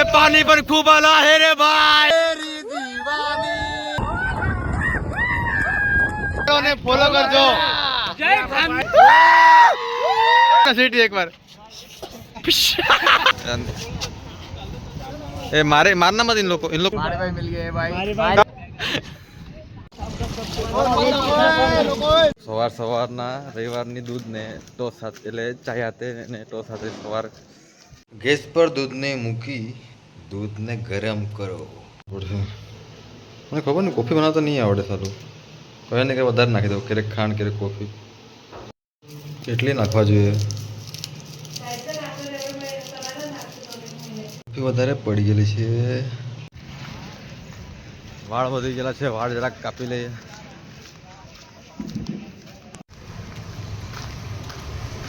पानी पर खूब आला है रे भाई ने फॉलो करजो सीटी एक बार ए मारे मारना मत इन लोग हमारे भाई मिल गए भाई સવાર સવારના રવિવારની દૂધને ટોસ સાથે એટલે ચાય હાથે ને ટોસ સાથે સવાર ગેસ પર દૂધને મૂકી દૂધને ગરમ કરો મને ખબર નહીં કોફી બનાવતા નહીં આવડે સારું કહે ને કે વધારે નાખી દઉં ક્યારેક ખાંડ ક્યારેક કોફી એટલી નાખવા જોઈએ કોફી વધારે પડી ગયેલી છે વાળ વધી ગયેલા છે વાળ જરાક કાપી લઈએ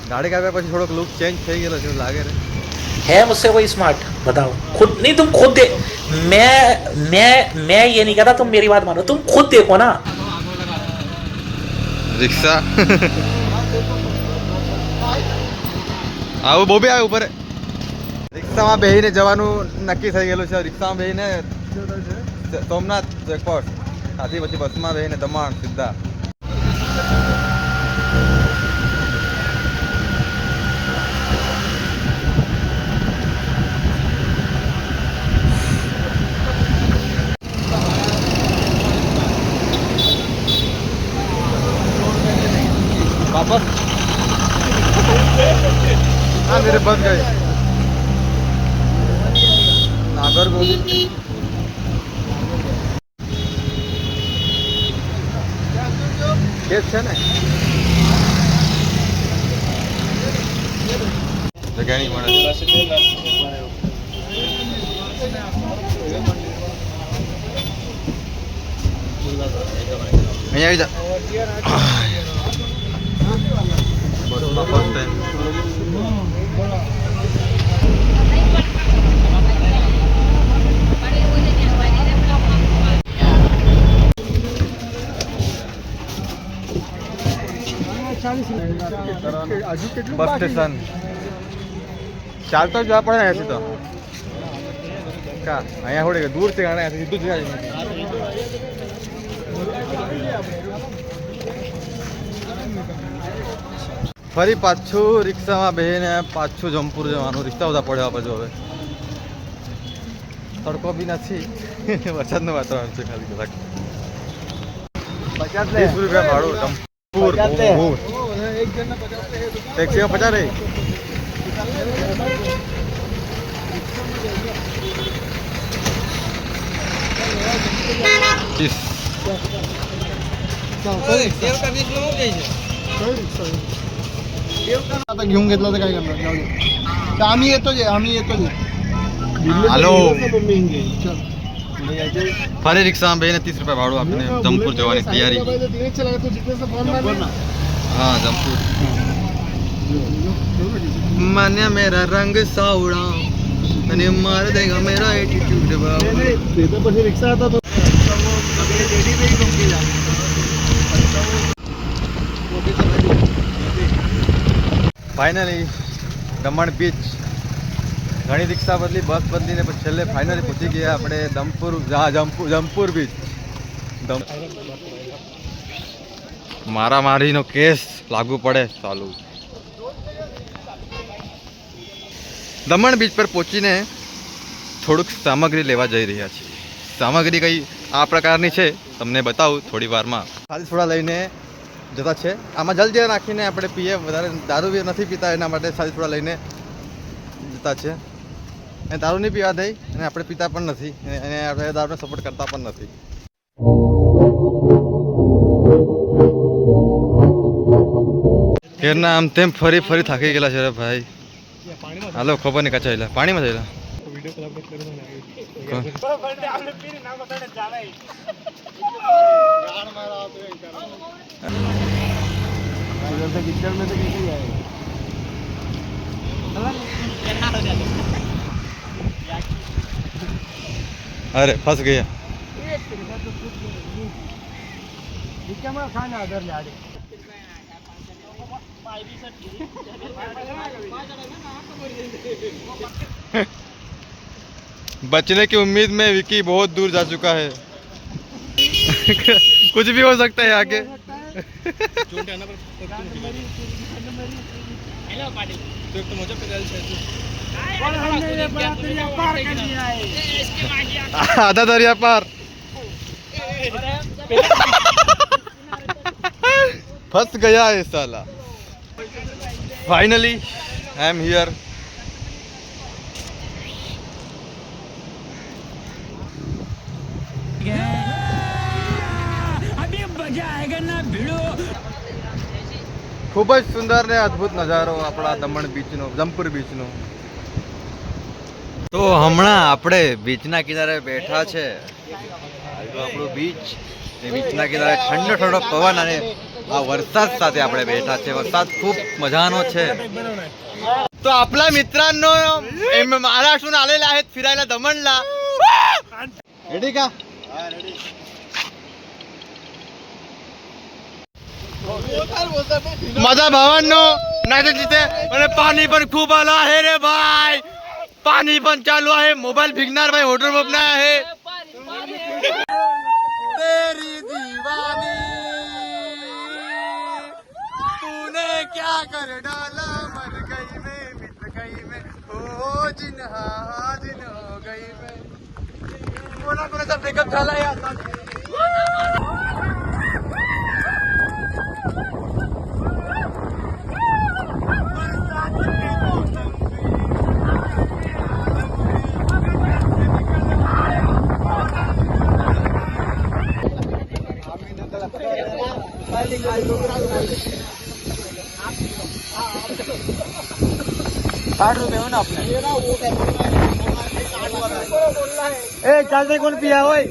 गाड़ी का પછી થોડોક લુક ચેન્જ થઈ ગયેલો છે લાગે રે है मुझसे कोई स्मार्ट बताओ खुद नहीं तुम खुद दे मैं ये नहीं कहता तुम मेरी बात मानो तुम खुद देखो ना रिक्शा આવું બોબે આવે ઉપર રિક્ષામાં બેહીને જવાનું નક્કી થઈ ગયેલું છે રિક્ષામાં બેહીને સોમનાથ ચેકપોસ્ટ ત્યાંથી પછી બસમાં બેહીને દમણ સીધા वापस हाँ मेरे बस गए नागरकोविल केस है ना जगह नहीं મળે અહીંયા આવી જા બસમાં ફર્સ્ટ ટાઈમ બસ સ્ટેશન ચાલતો જવા પડે ને અહીંયાથી તો કા અહીંયા થોડી દૂર છે અહીંયાથી સીધું જ જાય ફરી પાછું રિક્ષામાં બેસીને પાછું જમપુર જવાનું રિક્ષા બધા પડ્યા પછી હવે તડકો બી નથી વરસાદનું વાતાવરણ છે ખાલી કલાક 30 રૂપિયા ભાડું જમપુર ટેક્સીમાં 50 રહી घेऊन घेतलं तर काय करणार जाऊ दे आम्ही येतो जे હાલો ફરી રિક્ષામાં બેસીને 30 રૂપિયા ભાડું આપીને જમપુર જવાની તૈયારી હા જમપુર માન્ય મેરા રંગ સાવડા અને માર દેગા મેરા એટીટ્યુડ બાબા તો પછી રિક્ષા હતા તો ફાઇનલી દમણ બીચ ઘણી રિક્ષા બદલી બસ બદલીને પછી છેલ્લે ફાઇનલી પહોંચી ગયા આપણે જમપુર બીચ મારામારીનો કેસ લાગુ પડે ચાલુ દમણ બીચ પર પહોંચીને થોડુંક સામગ્રી લેવા જઈ રહ્યા છીએ સામગ્રી કઈ આ પ્રકારની છે તમને બતાવું થોડી વારમાં ખાલી થોડા લઈને જતા છે આમાં જલજીરા નાખીને આપણે પીએ વધારે દારૂ બી નથી પીતા એના માટે સારી થોડા લઈને જતા છે અને દારૂ નહીં પીવા દઈ અને આપણે પીતા પણ નથી અને આપણે દારૂને સપોર્ટ કરતા પણ નથી ઘેરના આમ તેમ ફરી થાકી ગયેલા છે ભાઈ હાલો ખબર નહીં કચાયેલા પાણીમાં જયેલા अरे फंस गया बचने की उम्मीद में विकी बहुत दूर जा चुका है कुछ भी हो सकता है आगे आधा दरिया पार फंस गया है साला फाइनली आई एम हियर ખૂબ જ સુંદર ને અદ્ભુત નજારો આપણા દમણ બીચનો જમપુર બીચનો તો હમણાં આપણે બીચના કિનારે બેઠા છે આપણું બીચ એ બીચના કિનારે ઠંડો ઠંડો પવન અને આ વરસાદ સાથે આપણે બેઠા છે વરસાદ खूप मजानो છે तो आपला मित्रांनो महाराष्ट्रातून आलेले आहेत फिरायला दमणला रेडी का माझा भावांनो नाही तर तिथे आणि पाणी पण खूप आलं आहे रे भाई पाणी पण चालू आहे मोबाईल भिगणार भाई होटल बपना आहे तेरी दीवानी तूने क्या कर डाला मर गई मैं मिट गई मैं हो जिन हो गई मैं कोणाचा ब्रेकअप झाला यार ₹60 हो ना आपने ए चालते कौन पिया होय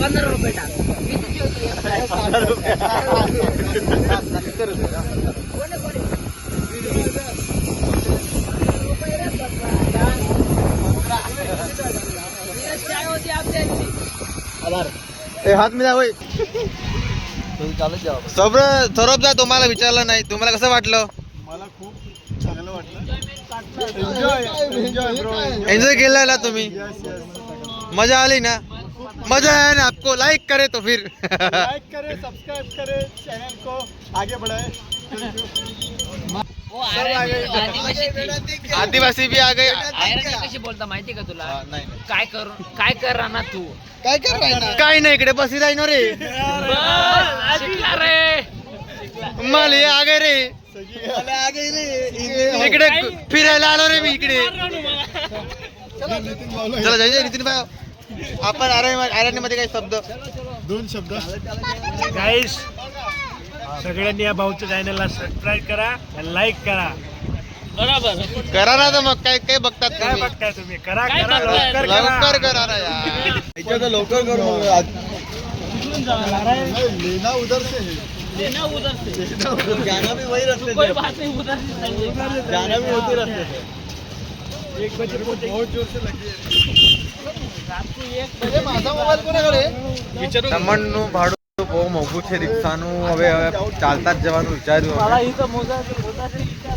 ₹15 टाक ए हात मिळा होय सौरभदा तुम्हाला विचारलं नाही तुम्हाला कसं वाटलं मला खूप चांगलं वाटलं एन्जॉय केला ना तुम्ही मजा आली ना मजा है ना आपको लाइक करे तो फिर लाइक करे सब्सक्राइब करे चैनल को आगे बढ़ाए आदिवासी भी आ गए कशी बोलता माहिती का तुला नाही काय कर ना तू काय कर रहा है काही नाही इकडे बसी राही रे शिकला रे माले आ गए रे आ गई रे इकडे फिरायला आलो रे मी इकडे नितीन भाऊला चला जायचं नितीन भाई आपण आरण्यमध्ये काही शब्द 2 शब्द गाईस सगळ्यांनी या भाऊच्या चॅनलला सबस्क्राईब करा आणि लाईक करा करा ना तर मग काय काय बघतात काय तुम्ही? बघताय तुम्ही करा काय करा बघताय? लवकर लवकर करा करा ना यार लवकर करो लेना उधर से है जाना भी वही रास्ते कोई बात नहीं उधर से सही है। जाना भी उसी रास्ते से 1 बजे बहुत जोर से लगी है माझा मोबाઈલ કોને દમણનું ભાડું બહુ મોંઘું છે રિક્ષાનું હવે ચાલતા જ જવાનું વિચાર્યું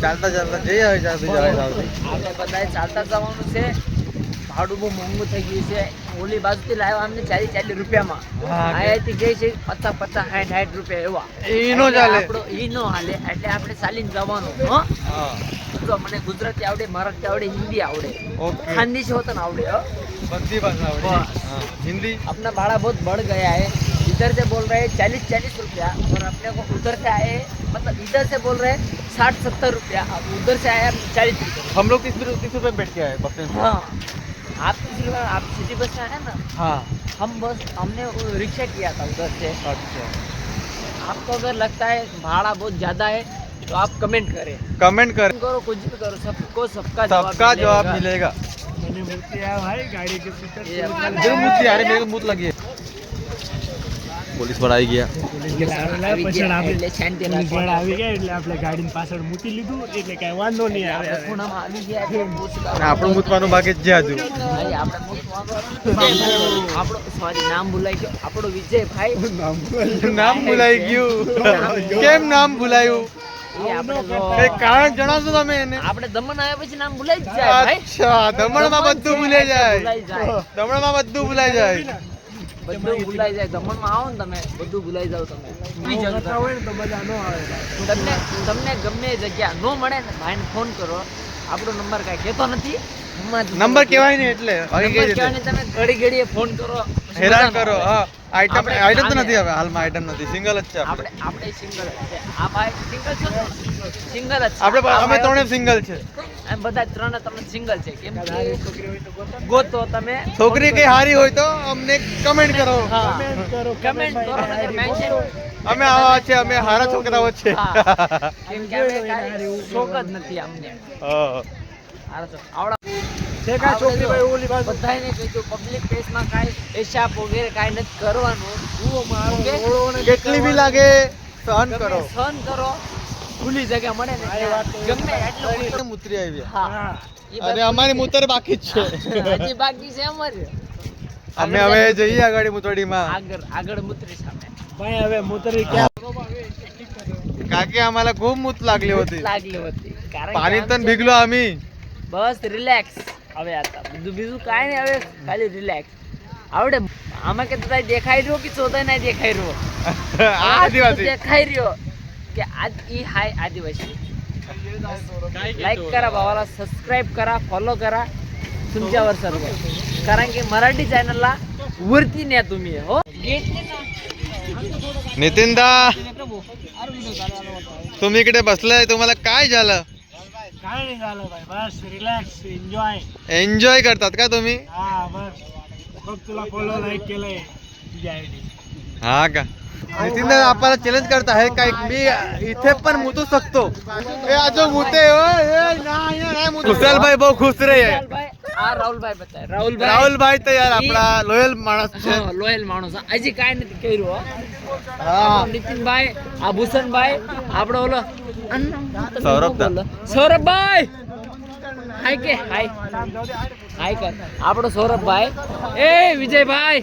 ચાલતા જઈએ હવે ચાલતું જવાય આપણે બધાએ ચાલતા જવાનું છે ભાડું બહુ મોંઘું થઈ ગયું છે ઓલી બાજુથી લાવ્યા અમને 40 રૂપિયામાં હા, કે? અહીંયાથી ગઈ છે 50 60 રૂપિયા એવા ઈ નો ચાલે. ઈ નો હાલે એટલે આપણે ચાલીને જવાનું હો હા તો મને ગુજરાતી આવડે મરાઠી આવડે हिंदी आवड़े ओके खानदेशी होता ना आवड़े हो बंदी भाषा आवड़ी बस। हाँ हिंदी अपना भाड़ा बहुत बढ़ गया है इधर से बोल रहे हैं 40 रुपया और अपने को उधर से आए मतलब इधर से बोल रहे हैं 60-70 रुपया अब उधर से आया 40 रुपया हम लोग 30 रुपए में बैठ के आए बस स्टैंड से। हाँ आप सिटी बस में आए ना हाँ हमने वो रिक्शा किया था उधर से अच्छा आपको अगर लगता है भाड़ा बहुत ज़्यादा है तो आप कमेंट करें कमेंट कर करो कुछ भी करो सबको सबका सबका जवाब मिलेगा મને મૂર્તિ આ ભાઈ ગાડી કે પીછે ये अपना मेरे मुंह से अरे मेरे को मुंह लगी है पुलिस वाला आई गया આવી ગયા એટલે શાંતિ પોલીસ રાખો. વાળા આવી ગયા એટલે આપણે ગાડીની પાછળ મૂકી લીધું એટલે કાંઈ વાંધો નહીં આવે આપણે ખૂણામાં આવી ગયા છે પૂછતા અને આપણું મૂતવાનું બાકી જ છે હજુ ભાઈ આપણે મૂકવાનું આપણો સોરી નામ ભૂલાઈ ગયો આપણો વિજયભાઈ નામ ભૂલાઈ ગયું કેમ નામ ભૂલાયું એ આપણે જો કઈ કારણ જણાવશો તમે એને? આપણે દમણ આવ્યા પછી નામ ભૂલાઈ જ જાય ભાઈ. અચ્છા, દમણમાં બધું ભૂલાઈ જાય. ભૂલાઈ જાય. દમણમાં બધું ભૂલાઈ જાય. બધું ભૂલાઈ જાય. દમણમાં આવો ને તમે બધું ભૂલાઈ જાવ તમે. ભૂલી જાવ તમે. હોય ને તો મજા ન આવે. તમને ગમે એ જગ્યા નો મળે ને ભાઈને ફોન કરો. આપણો નંબર કાંઈ કહેતો નથી. નંબર કહેવાય ને એટલે નંબર કહેવાય ને, તમે ઘડી ઘડીએ ફોન કરો. હેરાન કરો. હા, આઈટમ આપણે આઈટમ તો આને- નથી હવે હાલમાં, આઈટમ નથી, સિંગલ જ છે આપણે. આપણે સિંગલ જ છે. આ ભાઈ સિંગલ છો ને? સિંગલ જ છે. આપણે આ અમે ભાઈ- ત્રણે સિંગલ છે. એમ બધા ત્રણે તમે સિંગલ છે. કેમ કે ગોતો તમે. છોકરી કઈ હારી હોય તો અમને કમેન્ટ કરો. હા કમેન્ટ કરો ને મેન્શન. અમે આવા છે, અમે હારા છોકરાઓ છે. હા. કેમ કે અમે કાંઈ શોખ જ નથી અમને. હા. હારા છો. આવડા છે કાંઈ છોકરી ભાઈ ઓલી બાજુ? બધાને કીધું પબ્લિક પ્લેસમાં કાંઈ પેશાબ વગેરે કાંઈ નથી કરવાનું. ઓકે? કેટલી બી લાગે સહન કરો. સહન કરો. ખુલ્લી જગ્યા મળે ને ગમે એટલું ઉતરી આવી. હા ઈ અને અમારી મુતર બાકી જ છે. હજી બાકી છે અમારે. અમે હવે જઈએ આગળ મુતડીમાં. આગળ મુતરી સામે ભાઈ હવે મુતરી ક્યાં? કાકે આम्हाला खूप मूत लागली होती. લાગલી હતી. કારણ કે પાણી આમ તન છે, ભીગલો આम्ही. બસ રિલેક્સ હવે હતા. બીજું કાંઈ નહીં. હવે ખાલી રિલેક્સ આવડે. આમાં કે તાઈ દેખાઈ રહ્યો કે ચોથાઈ ના દેખાઈ રહ્યો? આ આદિવાસી. દેખાઈ રહ્યો કે આજ ઈ હાય आदिवासी. लाईक करा भावाला, सबस्क्राईब करा, फॉलो करा तुमच्यावर सर्व. कारण की मराठी चॅनलला वरती न्या तुम्ही. हो नितीनदा तुम्ही इकडे बसलाय, तुम्हाला काय झालं? काय नाही झालं भाई, बस रिलॅक्स एन्जॉय. एन्जॉय करतात का तुम्ही? हा बस बघ, तुला फॉलो लाईक केलंय तुझी आयडी. हा का? नितीनदा आपल्याला चॅलेंज करत आहे काय? मी इथे पण मुतू शकतो. ए आजो मुते हो. ए नाही नाही मुतू. कुशल भाई બહુ ખુશ રહે. રાહુલભાઈ, આ રાહુલભાઈ બતાય. રાહુલભાઈ રાહુલભાઈ તો યાર આપણા લોયલ માણસ છે. હા, લોયલ માણસ. હજી કાંઈ નથી કર્યું. હો. હા. નીતિનભાઈ, આભૂષણભાઈ, આપણો ઓલો સૌરભદા. સૌરભભાઈ હાય કે હાય હાય કર. આપણો સૌરભભાઈ. એ વિજયભાઈ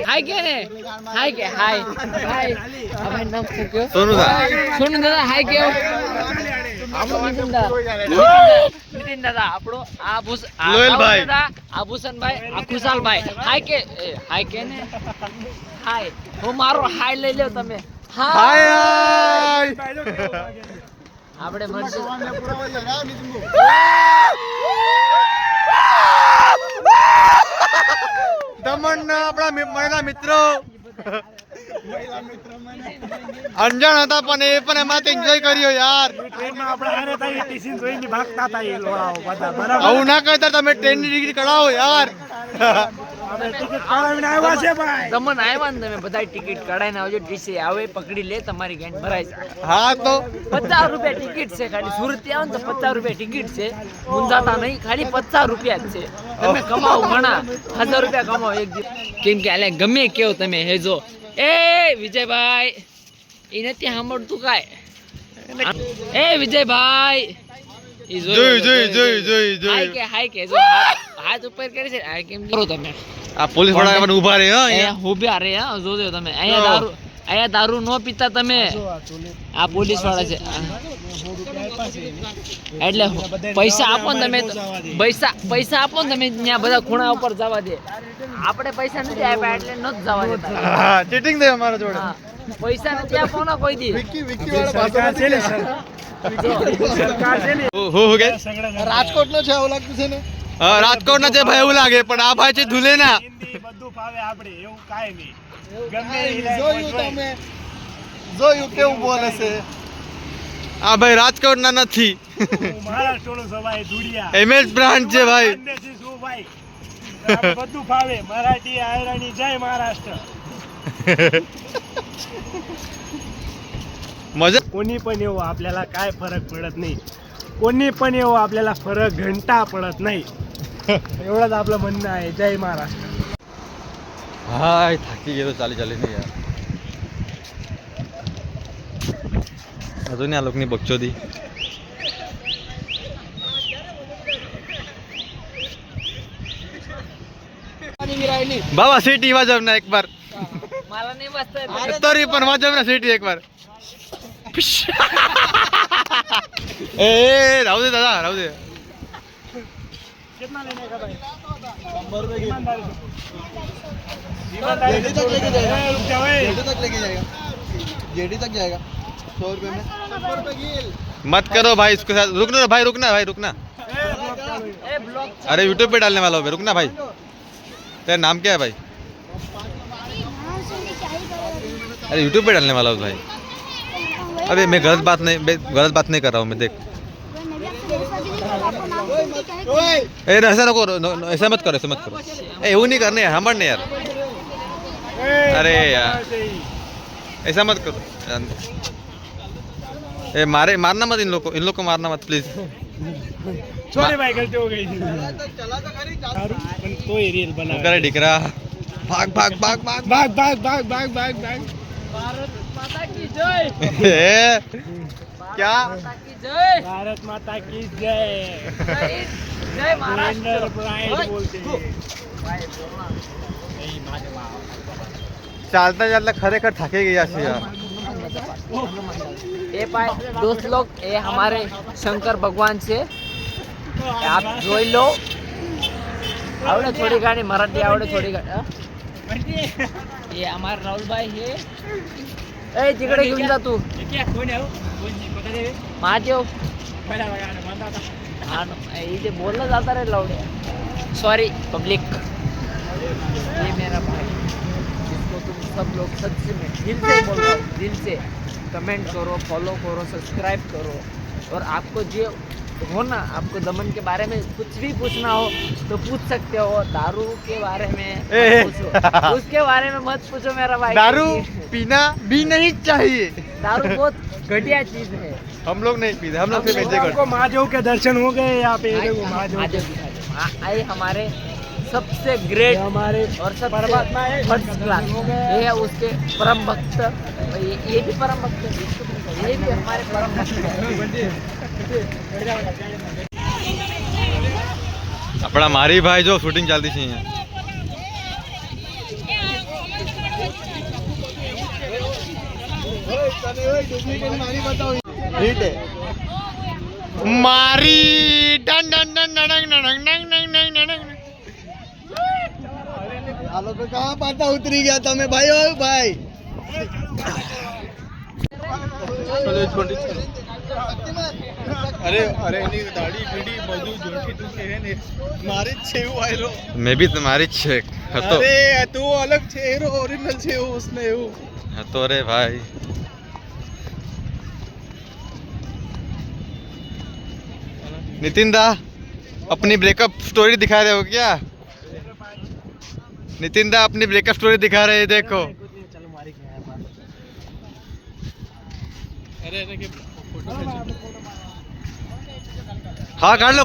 હાય કે ને હાય કે હાય હાય. આ ભાઈ નામ શું કયો? સોનુદા. સોનુ દાદા હાય કેવો? આપણો નીતિન દાદા. નીતિન દાદા આપણો લોયલભાઈ. આભૂષણભાઈ, આ ખુશાલભાઈ હાય કે હાય કે ને હાય. હું મારો હાય લઈ લ્યો તમે. હાય હાય. આપણે મળશું. દમણના આપણા મહિલા મિત્રો અંજાણ હતા પણ એ પણ એમાંથી એન્જોય કર્યો યાર. ટ્રેનમાં આપણે આને થાય ટીસી જોઈને ભાગતા હતા એ લોડાઓ બધા, બરાબર? આવું ના કરતા તમે, ટ્રેનની ટિકિટ કઢાવો યાર. આપણે ટિકિટ કઢાવીને આવ્યા છે ભાઈ. તમને આવ્યા ને તમે બધા ટિકિટ કઢાઈને આવજો. ડીસી આવે પકડી લે, તમારી ગેંગ ભરાઈ જાય. હા તો 50 રૂપિયા ટિકિટ છે ખાલી. સુરત થી આવો ને તો 50 રૂપિયા ટિકિટ છે. મુંજાતા નહીં, ખાલી 50 રૂપિયા જ છે. તમે કમાવો ઘણા 1000 રૂપિયા કમાવો એક દિવસ. કેમ કે આલે ગમે કેવો તમે હેજો. એ વિજયભાઈ એ નથી સાંભળતું કાંઈ. એ વિજયભાઈ ઈ જોયું જોયું જોયું જોયું હાય જોયું. કે હાય કે જો હાથ ઉપર કરે છે. આ કેમ કરો તમે? આ પોલીસ વાળા પણ ઉભા રહે. હા અહીંયા ઉભા રે. હા જોજો તમે. અહીંયા દારૂ નો પીતા તમે. આ પોલીસ વાળા છે. એટલે પૈસા આપો ને તમે, પૈસા આપો ને તમે, ત્યાં બધા ખૂણા ઉપર જવા દે. આપણે પૈસા નથી આપ્યા એટલે નથી જવા દેતા. હા, ચીટિંગ થઈ અમારા જોડે. હા, પૈસા નથી આપવાનો કોઈ દી. સરકાર છે ને, સરકાર છે ને. હો ગઈ. રાજકોટનો છે એવું લાગતું છે ને. હા, રાજકોટના છે ભાઈ એવું લાગે, પણ આ ભાઈ છે ધુલેના. હિન્દી બધું ફાવે આપણે, એવું કાંઈ નહીં. ગમે એ જોયું તમે, જોયું કેવું બોલે છે. આ ભાઈ રાજકોટના નથી. મહારાષ્ટ્રનો સવાય ધુડિયા. એમએસ બ્રાન્ડ છે ભાઈ. ખાનદેશી શું ભાઈ? આપણે બધું ફાવે. મરાઠી આયરાની જય મહારાષ્ટ્ર. મજા. कोणी पण येऊ आपल्याला काय फरक पडत नाही. कोणी पण येऊ आपल्याला फरक घंटा पडत नाही. एवढंच आपलं म्हणणं आहे. जय महाराष्ट्र. હા, થાકી ગયો ચાલી ચાલીને યાર. હજુ ને આ લોકોની બકચોદી. बाबा सिटी वाजव ना एक बार. मला नाही बसता येत. तरी पण वाजव ना सिटी एक बार. એ રાવ દે દાદા રાવ દે कितना लेने का भाई 100 रुपए की ईमानदारी जेडी तक लेके जाएगा रुक जाओ ए। जेडी तक लेके जाएगा जेडी तक जाएगा 100 रुपए में 100 रुपए की मत करो भाई इसके साथ रुकना भाई रुकना अरे यूट्यूब पे डालने वाला हूँ मैं रुकना भाई तेरा नाम क्या है भाई अरे यूट्यूब पे डालने वाला हूँ भाई अरे मैं गलत बात नहीं कर रहा हूँ मैं देख ओए ए ऐसा नको ऐसा मत करो ए वो नहीं करने हमारे यार अरे यार ऐसा मत करो ए मारना मत इन लोग को मारना मत प्लीज छोटे भाई गलती हो गई चला तो खरी सारू पण तो ही रील बना करे डिकरा भाग भाग भाग भाग भाग भाग भाग भारत माता की जय ए, क्या माता की जय भारत माता की जय जय महाराष्ट्र इंडियन प्राइड बोलते हैं। चालता चालता खरेखर થાકી ગયા છે યાર ये पाए दोस्त लोग ये हमारे शंकर भगवान से आप જોઈ લો આવડે થોડી ઘણી મરાઠી આવડે થોડી ઘણી ये हमारे राहुल भाई है ए तिकडे घेऊन जा तू महादेव हाँ इथे बोललं जाता रे लावडे सॉरी पब्लिक ये मेरा भाई जिसको तुम सब लोग सच्चे में दिल से बोल रहा हूँ दिल से कमेंट करो फॉलो करो सब्सक्राइब करो और आपको जो हो ना आपको दमन के बारे में कुछ भी पूछना हो तो पूछ सकते हो दारू के बारे में मत पूछो उसके बारे में मत पूछो मेरा भाई दारू पीना भी नहीं चाहिए दारू बहुत घटिया चीज है हम लोग नहीं पीते हम लोग सिर्फ ऐसे आपको करते महादेव के दर्शन हो गए यहाँ पे ये देखो महादेव महादेव दिखा दो। आए हमारे सबसे ग्रेट हमारे और परमात्मा है फर्स्ट क्लास ये है उसके परम भक्त ये भी परम भक्त है ये भी हमारे परम भक्त है આપણા મારી ભાઈ જો શૂટિંગ ચાલતી છે અહીંયા डुप्लीकेट मारी बताओ हिट है મારી done done done done done done done આ લોકો કहाँ પાટા ઉતરી ગયા તમે ભાઈ ઓ ભાઈ અરે અરે એની દાઢી પીડી બધું જોટી તું કે ને મારી જ છે એવું આયરો મેં બી તમારી જ છે હતો અરે તું અલગ છે એરો ઓરિજિનલ છે એવું उसने એવું હતો રે ભાઈ नितिन दा अपनी ब्रेकअप स्टोरी दिखा रहे हो क्या नितिन दा अपनी ब्रेकअप स्टोरी दिखा रहे हैं देखो हाँ काट लो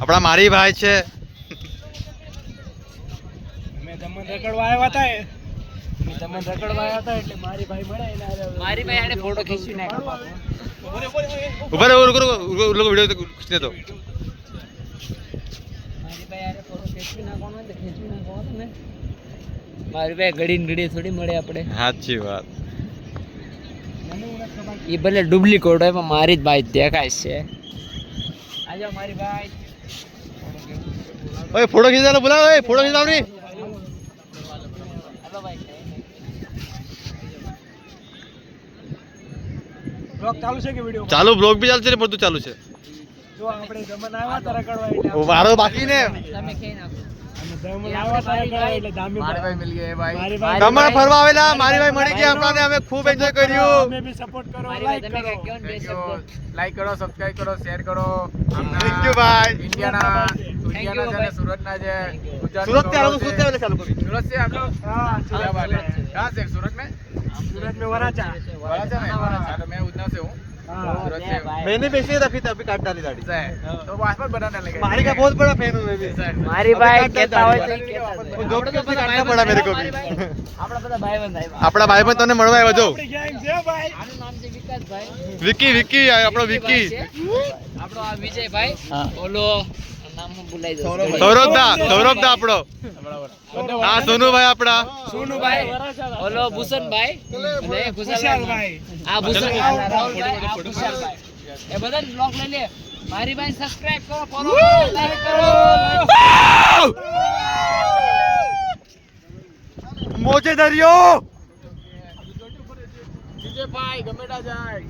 अपना मारी भाई છે મેં દમન રખડવા આવ્યા હતા દમન રખડવા આવ્યા હતા એટલે મારી ભાઈ મળે એને મારી ભાઈ આને ફોટો ખીચી નાખ્યો ऊपर रुको वीडियो खींचने दो મારી ભાઈ આને ફોટો ખીચી નાખવાનો તો ખીચી નાખવાનો તમે મારી ભાઈ ઘડી ને ઘડી થોડી મળે આપણે સાચી વાત એ ભલે ડુપ્લિકેટ હોય પણ મારી જ ભાઈ દેખાય છે આજો મારી ભાઈ ओए फोटो खींचा लो बुलाओ ओए फोटो खींचाओ नहीं हेलो भाई બ્લોગ ચાલુ છે કે વિડિયો ચાલુ બ્લોગ બી ચાલુ છે ને બધું ચાલુ છે જો આપણે દમન આવ્યા હતા રખડવા એટલે ઓ મારો બાકી ને તમે કઈ નાખો અમે દમન આવ્યા હતા રખડવા એટલે દામી મારી ભાઈ મિલ ગયા ભાઈ મારી ભાઈ તમારે ફરવા આવેલા મારી ભાઈ મળી ગયા આપણાને અમે ખૂબ એન્જોય કર્યું અમે બી સપોર્ટ કરો મારી ભાઈ લાઈક તમે કરો કઈ કહો ને બે શબ્દો લાઈક કરો સબસ્ક્રાઇબ કરો શેર કરો થેન્ક યુ ભાઈ ઇન્ડિયાના Thank you, છે ભાઈ. સુરતના છે ગુજરાતનો સુરત થી ગૌરવ આવો છે. સુરત થી ચાલુ કરી સુરત છે આપણો હા क्या बात है कहाँ से सूरत में सूरत में वराचा वराचा में हाँ, तो मैं उधर से हूँ हाँ सूरत से हूँ मैंने भी ऐसे ही रखी थी अभी काट डाली दाढ़ी ऐसा है तो वो आसपास बनाने लगे मारी का बहुत बड़ा फैन हूँ मैं भी મારી અભી ભાઈ કાઢતા કહેતા હોય તો દાઢી. ઈ કહેતા वो જાય. जोक के भी काटना पड़ा मेरे को भी આપણા બધા ભાઈ બંધ આવ્યા આપણા ભાઈ પણ તને મળવા આવ્યો જો આપણી ગેંગ છે ભાઈ આનું નામ છે વિકાસભાઈ વિકી આપણો વિકી છે. આપણો આ વિજયભાઈ ઓલો નામ હું ભૂલાઈ દઉં સૌરભદા આપણો હા સોનુભાઈ આપણા સોનુભાઈ ઓલો ભૂષણભાઈ અને ખુશાલભાઈ આ ભૂષણભાઈ રાહુલભાઈ આ ખુશાલભાઈ એ બધા બ્લોગ લઈ લે મારી ભાઈ સબસ્ક્રાઇબ કરો ફોલો કરો લાઈક કરો મોજે દરિયો DJ ભાઈ ગમેટા જાય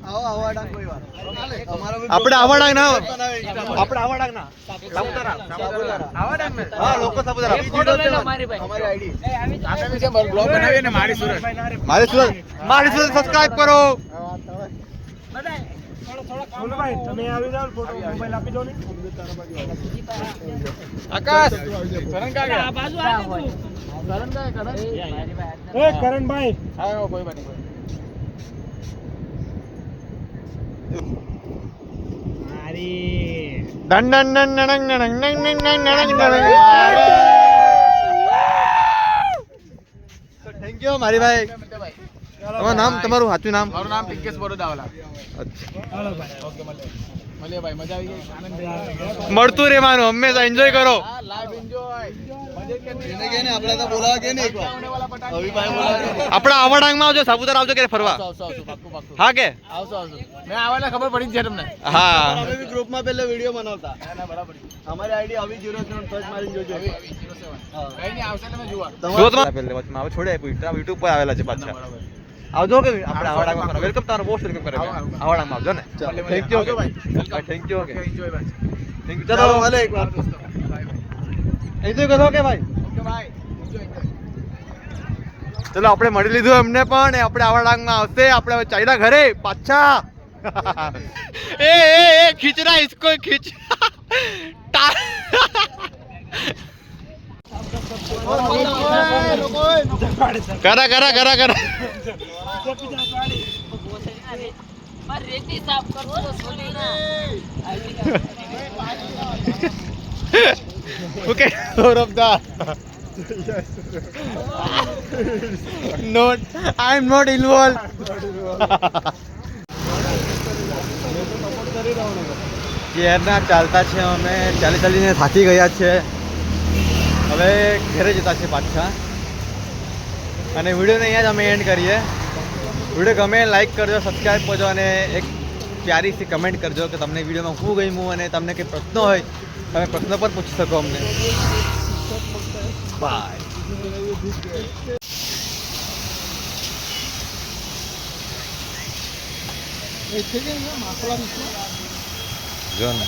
આવો આવો આડા કોઈ વાર અમારો બી આપણે આવડાક ના આપણે આવડાક ના સાપુતારા આવા ડાંગ ને હા લોકો સાપુતારા એક ફોટો લઈ લો મારી ભાઈ અમારી આઈડી આપણે બી છે બ્લોગ બનાવીએ ને મારી સુરત મારી સુરત સબસ્ક્રાઇબ કરો સોનુભાઈ તમે આવી જાઓ ફોટો મોબાઈલ આપી દો ને આકાશ સરન કા ગયા બાજુ આ હોય સરન કા કરણ મારી ભાઈ એ કરણભાઈ હા કોઈ બની કોઈ done done done done done done done done thank you મારી ભાઈ તમારું નામ તમારું સાચું નામ મારું નામ પિંકેશ બરોડાવાલા હાલો ભાઈ ઓકે મળીએ ભાઈ મજા આવી ગઈ આનંદ થઈ મળતું રહેવાનું હંમેશા એન્જોય કરો હા લાઈવ એન્જોય મજે કે એને કે ને આપણે તો બોલાવા કે ને એકવાર આવને વાલા પટાંગ અભિભાઈ બોલાવા કે ને આપણા આવડાંગમાં આવજો સાપુતારા આવજો કે ફરવા આવશો પાક્કું પાક્કું હા કે આવશો મેં આવાને ખબર પડી જ છે તમને હા અમે બી ગ્રુપમાં પહેલે વિડિયો બનાવતા ના બરાબર અમારી આઈડી આવી 07 સર્ચ મારીને જોજો કઈ નહીં આવશે તમે જોવા સુરતમાં પહેલે વચમાં હવે છોડે યુટ્યુબ પર આવેલા છે પાછા આવજો કે આપણે આવડાંગમાં વેલકમ તમારું મોસ્ટ વેલકમ કરે આવડાંગમાં આવજો ને થેન્ક યુ ભાઈ થેન્ક યુ ઓકે એન્જોય ભાઈ થેન્ક યુ ચાલો ચલો ભલે એકવાર એન્જોય કરો કે ભાઈ ઓકે ભાઈ એન્જોય ચલો આપણે મળી લીધું એમને પણ એ આપણે આવડાંગમાં આવશે આપણે હવે ચાલ્યા ઘરે પાછા એ ખીચરા ઇસકો ખીચ કરા કરા કરા કરા पर रेती साफ कर दो सोनी ना ઓકે સૌરભદા not I am not involve કેરના ચાલતા છે અમે ચાલીને થાકી ગયા છે હવે ઘરે જતા છે પાછા અને વિડીયોને અહીંયા જ અમે એન્ડ કરીએ વિડીયો ગમે લાઈક કરજો સબસ્ક્રાઈબ કરજો અને એક પ્યારી સી કમેન્ટ કરજો કે તમને વિડીયોમાં શું ગમ્યું અને તમને કંઈ પ્રશ્નો હોય તમે પ્રશ્ન પણ પૂછી શકો અમને બાય જો ને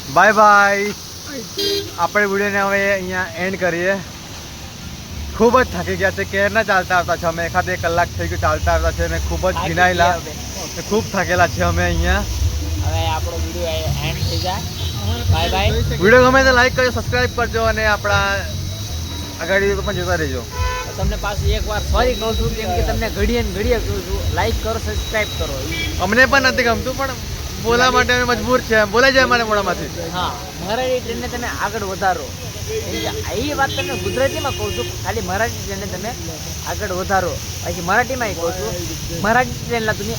બાય બાય આપણે વિડીયોને હવે અહીંયા એન્ડ કરીએ ખૂબ જ થાકી ગયા છે કેરના ચાલતા આવતા છે અમે એખાદ 1 કલાક થઈ ગયું ચાલતા આવતા છે અને ખૂબ જ ભીનાયેલા ખૂબ થાકેલા છે અમે અહીંયા હવે આપણો વિડિયો એન્ડ થઈ જાય બાય બાય વિડીયો ગમે તો લાઈક કરજો સબસ્ક્રાઈબ કરજો અને આપણા આગળ પણ જોતા રહેજો તમને પાછું એકવાર સોરી કહું છું કેમ કે તમને ઘડીએ ને ઘડીએ કહું છું લાઈક કરો સબસ્ક્રાઇબ કરો અમને પણ નથી ગમતું પણ બોલવા માટે અમે મજબૂર છે બોલાઈ જાય અમારે મોડામાંથી હા મરાઠી ટ્રેનને તમે આગળ વધારો કેમ કે એ વાત તમને ગુજરાતીમાં કહું છું ખાલી મરાઠી ટ્રેનને તમે આગળ વધારો પછી મરાઠીમાં કહું છું मराठी ट्रेनला तुम्ही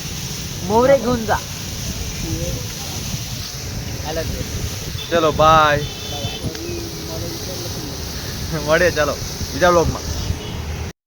मोहरे घेऊन जा ચલો બાય મળીએ ચાલો બીજા બ્લોગમાં